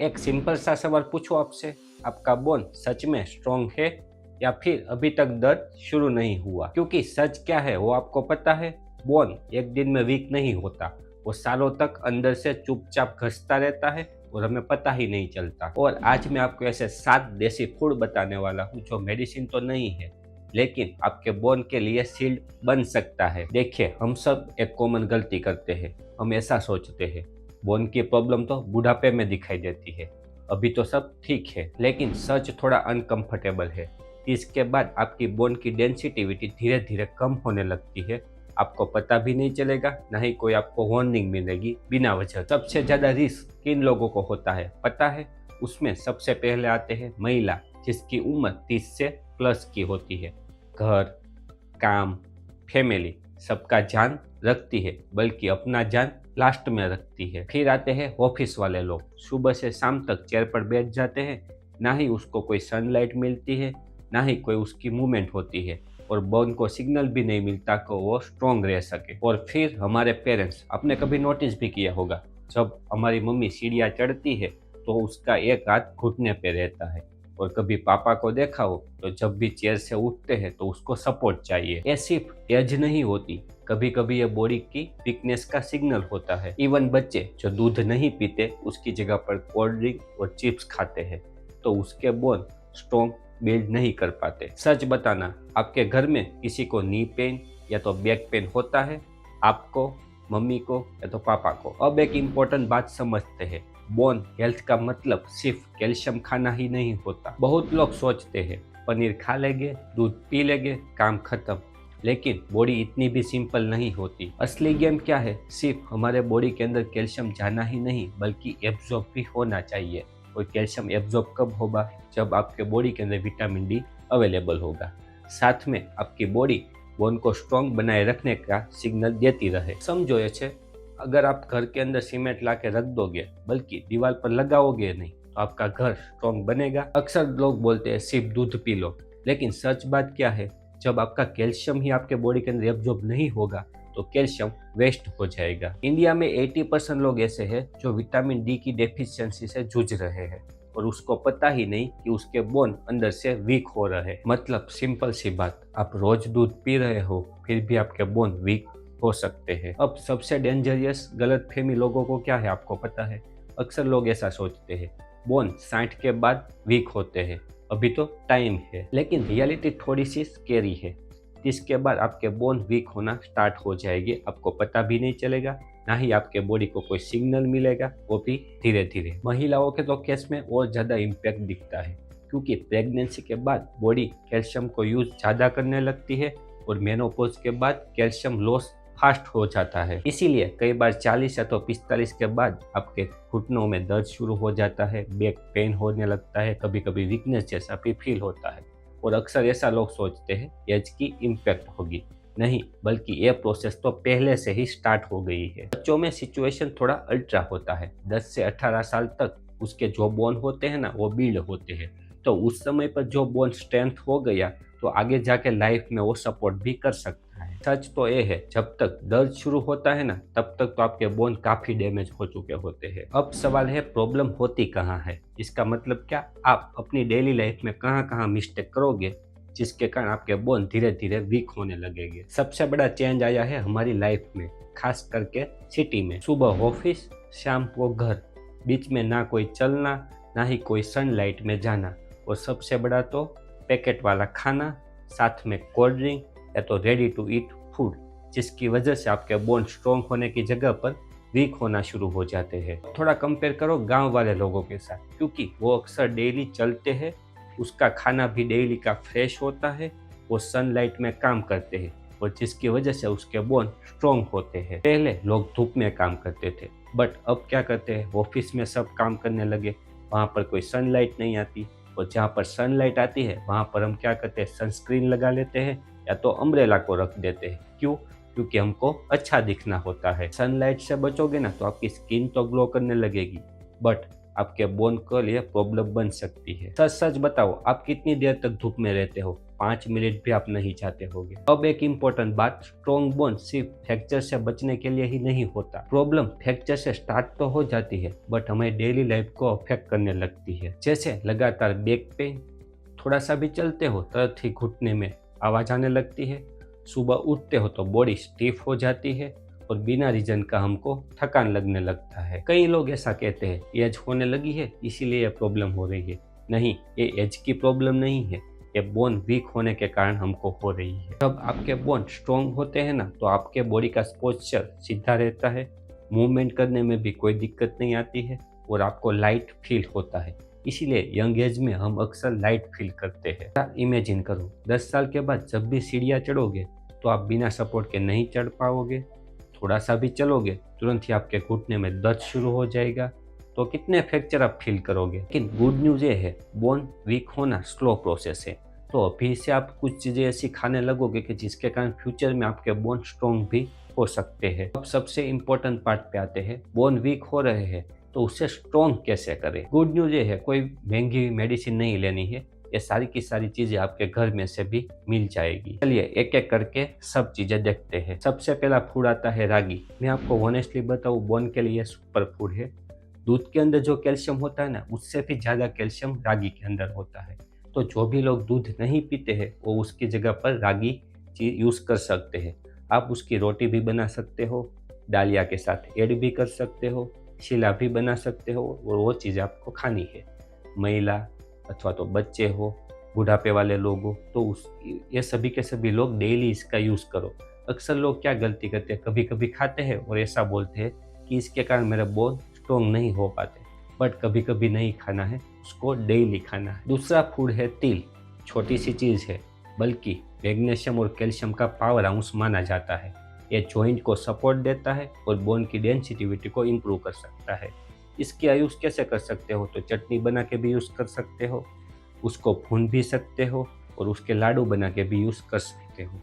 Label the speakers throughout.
Speaker 1: एक सिंपल सा सवाल पूछो आपसे, आपका बोन सच में स्ट्रॉन्ग है या फिर अभी तक दर्द शुरू नहीं हुआ? क्योंकि सच क्या है वो आपको पता है, बोन एक दिन में वीक नहीं होता, वो सालों तक अंदर से चुपचाप घसता रहता है और हमें पता ही नहीं चलता। और आज मैं आपको ऐसे 7 देसी फूड बताने वाला हूँ जो मेडिसिन तो नहीं है, लेकिन आपके बोन के लिए शील्ड बन सकता है। देखिए, हम सब एक कॉमन गलती करते हैं, हम ऐसा सोचते हैं बोन की प्रॉब्लम तो बुढ़ापे में दिखाई देती है, अभी तो सब ठीक है। लेकिन सच थोड़ा अनकंफर्टेबल है। इसके बाद आपकी बोन की डेंसिटिविटी धीरे धीरे कम होने लगती है, आपको पता भी नहीं चलेगा, ना ही कोई आपको वार्निंग मिलेगी बिना वजह। सबसे ज्यादा रिस्क किन लोगों को होता है पता है? उसमें सबसे पहले आते हैं महिला, जिसकी उम्र 30 से प्लस की होती है। घर, काम, फैमिली सबका ध्यान रखती है, बल्कि अपना ध्यान लास्ट में रखती है। फिर आते हैं ऑफिस वाले लोग, सुबह से शाम तक चेयर पर बैठ जाते हैं, ना ही उसको कोई सनलाइट मिलती है, ना ही कोई उसकी मूवमेंट होती है, और बोन को सिग्नल भी नहीं मिलता कि वो स्ट्रॉन्ग रह सके। और फिर हमारे पेरेंट्स, आपने कभी नोटिस भी किया होगा, जब हमारी मम्मी सीढ़ियाँ चढ़ती है तो उसका एक हाथ घुटने पे रहता है, और कभी पापा को देखा हो तो जब भी चेयर से उठते हैं तो उसको सपोर्ट चाहिए। ये सिर्फ एज नहीं होती, कभी कभी ये बॉडी की वीकनेस का सिग्नल होता है। इवन बच्चे जो दूध नहीं पीते, उसकी जगह पर कोल्ड ड्रिंक और चिप्स खाते हैं, तो उसके बोन स्ट्रॉन्ग बिल्ड नहीं कर पाते। सच बताना, आपके घर में किसी को नी पेन या तो बैक पेन होता है? आपको, मम्मी को या तो पापा को? अब एक इम्पोर्टेंट बात समझते हैं, बोन हेल्थ का मतलब सिर्फ कैल्शियम खाना ही नहीं होता। बहुत लोग सोचते हैं पनीर खा लेंगे, दूध पी लेंगे, काम खत्म। लेकिन बॉडी इतनी भी सिंपल नहीं होती। असली गेम क्या है? सिर्फ हमारे बॉडी के अंदर कैल्शियम जाना ही नहीं, बल्कि एब्जॉर्ब भी होना चाहिए। और कैल्शियम एब्जॉर्ब कब होगा? जब आपके बॉडी के अंदर विटामिन डी अवेलेबल होगा। साथ में आपकी बॉडी बोन को स्ट्रॉन्ग बनाए रखने का सिग्नल देती रहे। समझो ये छे, अगर आप घर के अंदर सीमेंट ला के रख दोगे, बल्कि दीवार पर लगाओगे नहीं, तो आपका घर स्ट्रॉन्ग बनेगा? अक्सर लोग बोलते हैं सिर्फ दूध पी लो, लेकिन सच बात क्या है? जब आपका कैल्शियम ही आपके बॉडी के अंदर एब्जॉर्ब नहीं होगा तो कैल्शियम वेस्ट हो जाएगा। इंडिया में 80% लोग ऐसे हैं जो विटामिन डी की डेफिशिएंसी से जूझ रहे हैं, और उसको पता ही नहीं कि उसके बोन अंदर से वीक हो रहे। मतलब सिंपल सी बात, आप रोज दूध पी रहे हो फिर भी आपके बोन वीक हो सकते हैं। अब सबसे डेंजरियस गलतफहमी लोगों को क्या है आपको पता है? अक्सर लोग ऐसा सोचते हैं बोन 60 के बाद वीक होते हैं, अभी तो टाइम है। लेकिन रियलिटी थोड़ी सी स्केरी है। इसके बाद आपके बोन वीक होना स्टार्ट हो जाएगी, आपको पता भी नहीं चलेगा, ना ही आपके बॉडी को कोई सिग्नल मिलेगा, वो भी धीरे धीरे। महिलाओं के तो केस में और ज़्यादा इम्पैक्ट दिखता है, क्योंकि प्रेगनेंसी के बाद बॉडी कैल्शियम को यूज ज़्यादा करने लगती है, और मेनोपॉज के बाद कैल्शियम लॉस फास्ट हो जाता है। इसीलिए कई बार 40 या तो 45 के बाद आपके घुटनों में दर्द शुरू हो जाता है, बैक पेन होने लगता है, कभी कभी वीकनेस जैसा भी फील होता है। और अक्सर ऐसा लोग सोचते हैं एज की इम्पैक्ट होगी, नहीं, बल्कि ये प्रोसेस तो पहले से ही स्टार्ट हो गई है। बच्चों में सिचुएशन थोड़ा अल्ट्रा होता है, 10 से 18 साल तक उसके जो बोन होते हैं ना, वो बिल्ड होते हैं। तो उस समय पर जो बोन स्ट्रेंथ हो गया तो आगे जाके लाइफ में वो सपोर्ट भी कर सकता है। सच तो ये है, जब तक दर्द शुरू होता है ना, तब तक तो आपके बोन काफी डैमेज हो चुके होते हैं। अब सवाल है प्रॉब्लम होती कहाँ है? इसका मतलब क्या, आप अपनी डेली लाइफ में कहाँ कहाँ मिस्टेक करोगे जिसके कारण आपके बोन धीरे धीरे वीक होने लगेंगे। सबसे बड़ा चेंज आया है हमारी लाइफ में, खास करके सिटी में। सुबह ऑफिस, शाम को घर, बीच में ना कोई चलना, ना ही कोई सनलाइट में जाना, और सबसे बड़ा तो पैकेट वाला खाना, साथ में कोल्ड ड्रिंक या तो रेडी टू ईट फूड, जिसकी वजह से आपके बोन स्ट्रॉन्ग होने की जगह पर वीक होना शुरू हो जाते हैं। थोड़ा कंपेयर करो गांव वाले लोगों के साथ, क्योंकि वो अक्सर डेली चलते हैं, उसका खाना भी डेली का फ्रेश होता है, वो सनलाइट में काम करते हैं, और जिसकी वजह से उसके बोन स्ट्रॉन्ग होते हैं। पहले लोग धूप में काम करते थे, बट अब क्या करते हैं, ऑफिस में सब काम करने लगे, वहाँ पर कोई सनलाइट नहीं आती, और जहाँ पर सनलाइट आती है वहाँ पर हम क्या करते हैं, सनस्क्रीन लगा लेते हैं या तो अम्ब्रेला को रख देते हैं। क्यों? क्योंकि हमको अच्छा दिखना होता है। सनलाइट से बचोगे ना तो आपकी स्किन तो ग्लो करने लगेगी, बट आपके बोन के लिए प्रॉब्लम बन सकती है। सच सच बताओ, आप कितनी देर तक धूप में रहते हो? 5 मिनट भी आप नहीं चाहते होगे। अब एक इम्पोर्टेंट बात, स्ट्रॉन्ग बोन सिर्फ फ्रैक्चर से बचने के लिए ही नहीं होता। प्रॉब्लम फ्रैक्चर से स्टार्ट तो हो जाती है, बट हमें डेली लाइफ को अफेक्ट करने लगती है। जैसे लगातार बैक पेन, थोड़ा सा भी चलते हो तुरंत ही घुटने में आवाज आने लगती है, सुबह उठते हो तो बॉडी स्टिफ हो जाती है, और बिना रीजन का हमको थकान लगने लगता है। कई लोग ऐसा कहते हैं एज होने लगी है इसीलिए ये प्रॉब्लम हो रही है। नहीं, ये एज की प्रॉब्लम नहीं है, ये बोन वीक होने के कारण हमको हो रही है। जब आपके बोन स्ट्रॉन्ग होते हैं ना, तो आपके बॉडी का पोस्चर सीधा रहता है, मूवमेंट करने में भी कोई दिक्कत नहीं आती है, और आपको लाइट फील होता है। इसीलिए यंग एज में हम अक्सर लाइट फील करते हैं। इमेजिन करो, 10 साल के बाद जब भी सीढ़ियाँ चढ़ोगे तो आप बिना सपोर्ट के नहीं चढ़ पाओगे। थोड़ा सा भी चलोगे तुरंत ही आपके घुटने में दर्द शुरू हो जाएगा, तो कितने फ्रैक्चर आप फील करोगे। लेकिन गुड न्यूज़ ये है, बोन वीक होना स्लो प्रोसेस है। तो अभी से आप कुछ चीज़ें ऐसी खाने लगोगे कि जिसके कारण फ्यूचर में आपके बोन स्ट्रॉन्ग भी हो सकते हैं। अब सबसे इम्पोर्टेंट पार्ट पे आते हैं, बोन वीक हो रहे हैं तो उसे स्ट्रॉन्ग कैसे करें। गुड न्यूज़ ये है, कोई महंगी मेडिसिन नहीं लेनी है, ये सारी की सारी चीजें आपके घर में से भी मिल जाएगी। चलिए एक एक करके सब चीजें देखते हैं। सबसे पहला फूड आता है रागी। मैं आपको ऑनेस्टली बताऊं, बोन के लिए सुपर फूड है। दूध के अंदर जो कैल्शियम होता है ना, उससे भी ज्यादा कैल्शियम रागी के अंदर होता है। तो जो भी लोग दूध नहीं पीते हैं वो उसकी जगह पर रागी यूज कर सकते हैं। आप उसकी रोटी भी बना सकते हो, दालिया के साथ ऐड भी कर सकते हो, शीला भी बना सकते हो, और वो चीज़ आपको खानी है। महिला अथवा तो बच्चे हो, बुढ़ापे वाले लोग हो, तो ये सभी के सभी लोग डेली इसका यूज़ करो। अक्सर लोग क्या गलती करते हैं, कभी कभी खाते हैं और ऐसा बोलते हैं कि इसके कारण मेरे बोन स्ट्रॉन्ग नहीं हो पाते। बट कभी कभी नहीं खाना है, उसको डेली खाना है। दूसरा फूड है तिल। छोटी सी चीज़ है, बल्कि मैग्नीशियम और कैल्शियम का पावर हाउस माना जाता है। ये जॉइंट को सपोर्ट देता है और बोन की डेंसिटिविटी को इम्प्रूव कर सकता है। इसका यूज़ कैसे कर सकते हो, तो चटनी बना के भी यूज़ कर सकते हो, उसको भून भी सकते हो, और उसके लाडू बना के भी यूज़ कर सकते हो।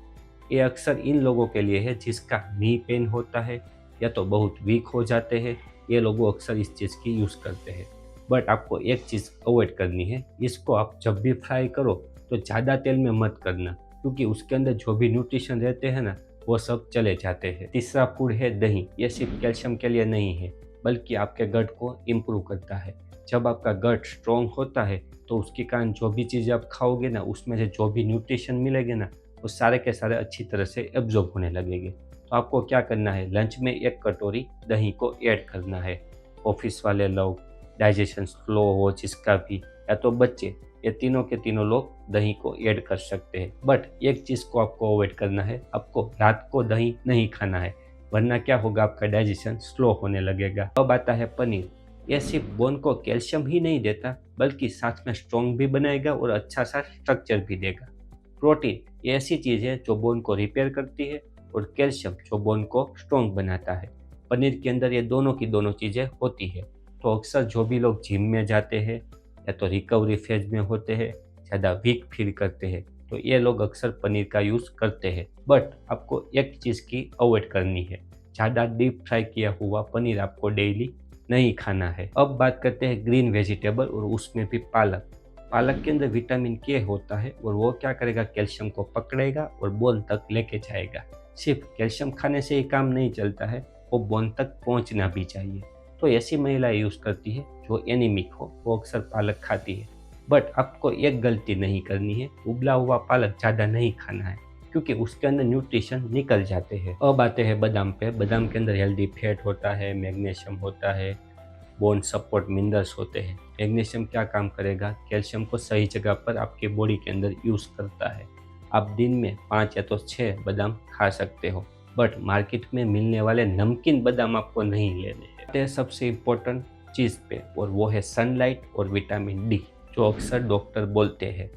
Speaker 1: ये अक्सर इन लोगों के लिए है जिसका नी पेन होता है या तो बहुत वीक हो जाते हैं, ये लोग अक्सर इस चीज़ की यूज़ करते हैं। बट आपको एक चीज़ अवॉइड करनी है, इसको आप जब भी फ्राई करो तो ज़्यादा तेल में मत करना, क्योंकि उसके अंदर जो भी न्यूट्रिशन रहते हैं ना, वो सब चले जाते हैं। तीसरा फूड है दही। ये सिर्फ कैल्शियम के लिए नहीं है, बल्कि आपके गट को इम्प्रूव करता है। जब आपका गट स्ट्रॉन्ग होता है तो उसके कारण जो भी चीज़ें आप खाओगे ना, उसमें से जो भी न्यूट्रिशन मिलेंगे ना, वो सारे के सारे अच्छी तरह से एब्जॉर्ब होने लगेंगे। तो आपको क्या करना है, लंच में 1 कटोरी दही को ऐड करना है। ऑफिस वाले लोग, डाइजेशन स्लो हो जिसका भी, या तो बच्चे, ये तीनों के तीनों लोग दही को ऐड कर सकते हैं। बट एक चीज़ को आपको अवॉइड करना है, आपको रात को दही नहीं खाना है, वरना क्या होगा, आपका डाइजेशन स्लो होने लगेगा। अब आता है पनीर। यह सिर्फ बोन को कैल्शियम ही नहीं देता, बल्कि साथ में स्ट्रॉन्ग भी बनाएगा और अच्छा सा स्ट्रक्चर भी देगा। प्रोटीन ये ऐसी चीज़ है जो बोन को रिपेयर करती है, और कैल्शियम जो बोन को स्ट्रॉन्ग बनाता है। पनीर के अंदर ये दोनों की दोनों चीज़ें होती है। तो अक्सर जो भी लोग जिम में जाते हैं या तो रिकवरी फेज में होते हैं, ज़्यादा वीक फील करते हैं, तो ये लोग अक्सर पनीर का यूज़ करते हैं। बट आपको एक चीज़ की अवॉइड करनी है, ज़्यादा डीप फ्राई किया हुआ पनीर आपको डेली नहीं खाना है। अब बात करते हैं ग्रीन वेजिटेबल, और उसमें भी पालक। पालक के अंदर विटामिन के होता है, और वो क्या करेगा, कैल्शियम को पकड़ेगा और बोन तक लेके जाएगा। सिर्फ कैल्शियम खाने से ही काम नहीं चलता है, वो बोन तक पहुंचना भी चाहिए। तो ऐसी महिला यूज़ करती है जो एनीमिक हो, वो अक्सर पालक खाती है। बट आपको एक गलती नहीं करनी है, उबला हुआ पालक ज़्यादा नहीं खाना है, क्योंकि उसके अंदर न्यूट्रिशन निकल जाते हैं। अब आते हैं बादाम पे। बादाम के अंदर हेल्दी फैट होता है, मैग्नीशियम होता है, बोन सपोर्ट मिनरल्स होते हैं। मैग्नीशियम क्या काम करेगा, कैल्शियम को सही जगह पर आपके बॉडी के अंदर यूज़ करता है। आप दिन में 5 या तो 6 बादाम खा सकते हो, बट मार्केट में मिलने वाले नमकीन बादाम आपको नहीं लेने हैं। सबसे इम्पोर्टेंट चीज़ पे, और वो है सनलाइट और विटामिन डी, जो अक्सर डॉक्टर बोलते हैं।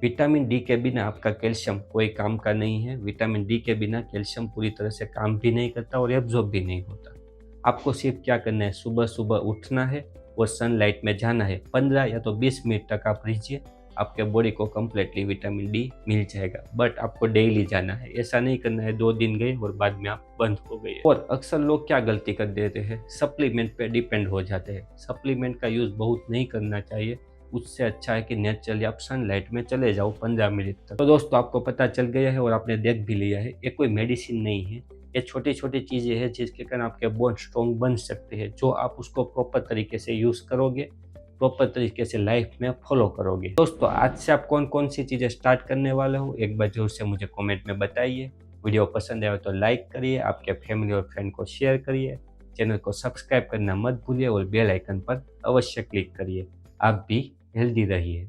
Speaker 1: विटामिन डी के बिना आपका कैल्शियम कोई काम का नहीं है। विटामिन डी के बिना कैल्शियम पूरी तरह से काम भी नहीं करता और एब्जॉर्ब भी नहीं होता। आपको सिर्फ क्या करना है, सुबह सुबह उठना है और सनलाइट में जाना है। 15 या तो 20 मिनट तक आप रहिए, आपके बॉडी को कम्प्लीटली विटामिन डी मिल जाएगा। बट आपको डेली जाना है, ऐसा नहीं करना है 2 दिन गए और बाद में आप बंद हो गए। और अक्सर लोग क्या गलती कर देते हैं, सप्लीमेंट पे डिपेंड हो जाते हैं। सप्लीमेंट का यूज़ बहुत नहीं करना चाहिए, उससे अच्छा है कि नेचुरली आप सनलाइट में चले जाओ 15 मिनट तक। तो दोस्तों आपको पता चल गया है और आपने देख भी लिया है, ये कोई मेडिसिन नहीं है, ये छोटी छोटी चीज़ें हैं जिसके कारण आपके बोन स्ट्रॉन्ग बन सकते हैं, जो आप उसको प्रॉपर तरीके से यूज़ करोगे, प्रॉपर तरीके से लाइफ में फॉलो करोगे। दोस्तों आज से आप कौन कौन सी चीज़ें स्टार्ट करने वाले हो, एक बार जरूर से मुझे कमेंट में बताइए। वीडियो पसंद आए तो लाइक करिए, आपके फैमिली और फ्रेंड को शेयर करिए, चैनल को सब्सक्राइब करना मत भूलिए और बेल आइकन पर अवश्य क्लिक करिए। आप भी हेल्दी रहिए।